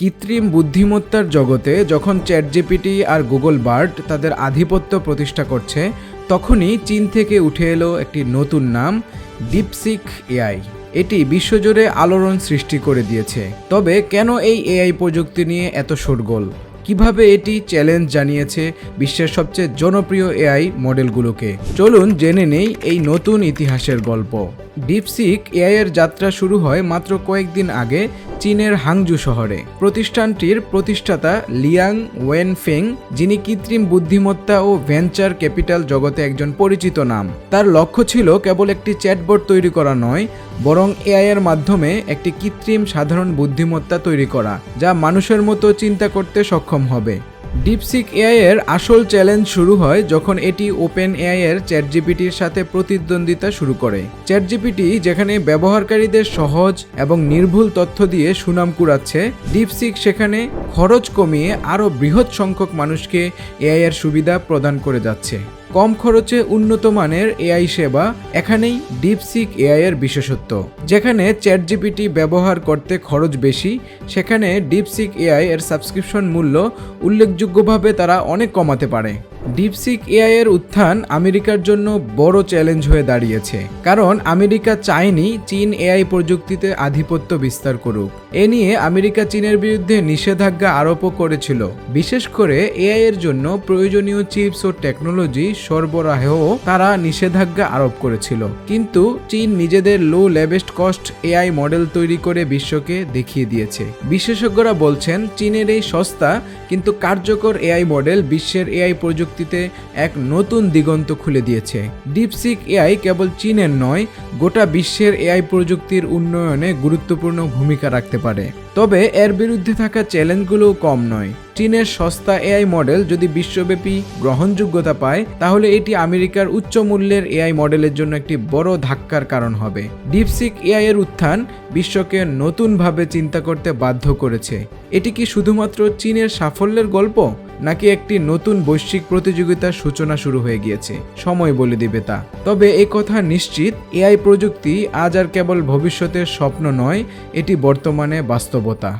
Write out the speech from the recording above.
কৃত্রিম বুদ্ধিমত্তার জগতে যখন চ্যাটজিপিটি আর গুগল বার্ড তাদের আধিপত্য প্রতিষ্ঠা করছে, তখনই চীন থেকে উঠে এলো একটি নতুন নাম, ডিপসিক এআই। এটি বিশ্বজুড়ে আলোড়ন সৃষ্টি করে দিয়েছে। তবে কেন এই এআই প্রযুক্তি নিয়ে এত শোরগোল? কিভাবে এটি চ্যালেঞ্জ জানিয়েছে বিশ্বের সবচেয়ে জনপ্রিয় এআই মডেলগুলোকে? চলুন জেনে নেই এই নতুন ইতিহাসের গল্প। ডিপসিক এআই এর যাত্রা শুরু হয় মাত্র কয়েকদিন আগে চীনের হাংজু শহরে। প্রতিষ্ঠানটির প্রতিষ্ঠাতা লিয়াং ওয়েনফেং, যিনি কৃত্রিম বুদ্ধিমত্তা ও ভেঞ্চার ক্যাপিটাল জগতে একজন পরিচিত নাম। তার লক্ষ্য ছিল কেবল একটি চ্যাটবট তৈরি করা নয়, বরং এআই এর মাধ্যমে একটি কৃত্রিম সাধারণ বুদ্ধিমত্তা তৈরি করা, যা মানুষের মতো চিন্তা করতে সক্ষম হবে। ডিপসিক এআই এর আসল চ্যালেঞ্জ শুরু হয় যখন এটি ওপেন এআই এর চ্যাটজিপিটির সাথে প্রতিদ্বন্দ্বিতা শুরু করে। চ্যাটজিপিটি যেখানে ব্যবহারকারীদের সহজ এবং নির্ভুল তথ্য দিয়ে সুনাম কুড়াচ্ছে, ডিপসিক সেখানে খরচ কমিয়ে আরও বৃহৎ সংখ্যক মানুষকে এআই এর সুবিধা প্রদান করে যাচ্ছে। কম খরচে উন্নত মানের এআই সেবা, এখানেই ডিপসিক এআই এর বিশেষত্ব। যেখানে চ্যাটজিপিটি ব্যবহার করতে খরচ বেশি, সেখানে ডিপসিক এআই এর সাবস্ক্রিপশন মূল্য উল্লেখযোগ্যভাবে তারা অনেক কমাতে পারে। ডিপসিক এআই এর উত্থান আমেরিকার জন্য বড় চ্যালেঞ্জ হয়ে দাঁড়িয়েছে, কারণ আমেরিকা চায়নি চীন এআই প্রযুক্তিতে আধিপত্য বিস্তার করুক। এ নিয়ে আমেরিকা চীনের বিরুদ্ধে নিষেধাজ্ঞা আরোপও করেছিল, বিশেষ করে এআই এর জন্য প্রয়োজনীয় চিপস ও টেকনোলজি সরবরাহেও তারা নিষেধাজ্ঞা আরোপ করেছিল। কিন্তু চীন নিজেদের লো লেভেস্ট কস্ট এআই মডেল তৈরি করে বিশ্বকে দেখিয়ে দিয়েছে। বিশেষজ্ঞরা বলছেন চীনের এই সস্তা কিন্তু কার্যকর এআই মডেল বিশ্বের এআই প্রযুক্তিতে এক নতুন দিগন্ত খুলে দিয়েছে। ডিপসিক এআই কেবল চীনের নয়, গোটা বিশ্বের এআই প্রযুক্তির উন্নয়নে গুরুত্বপূর্ণ ভূমিকা রাখতে পারে। তবে এর বিরুদ্ধে থাকা চ্যালেঞ্জগুলোও কম নয়। চীনের সস্তা এআই মডেল যদি বিশ্বব্যাপী গ্রহণযোগ্যতা পায়, তাহলে এটি আমেরিকার উচ্চ মূল্যের এআই মডেলের জন্য একটি বড় ধাক্কার কারণ হবে। ডিপসিক এআই এর উত্থান বিশ্বকে নতুনভাবে চিন্তা করতে বাধ্য করেছে। এটি কি শুধুমাত্র চীনের সাফল্যের গল্প, নাকি একটি নতুন বৈশ্বিক প্রতিযোগিতার সূচনা শুরু হয়ে গিয়েছে? সময় বলে দিবে তা। তবে এই কথা নিশ্চিত, এআই প্রযুক্তি আজ আর কেবল ভবিষ্যতের স্বপ্ন নয়, এটি বর্তমানে বাস্তবতা।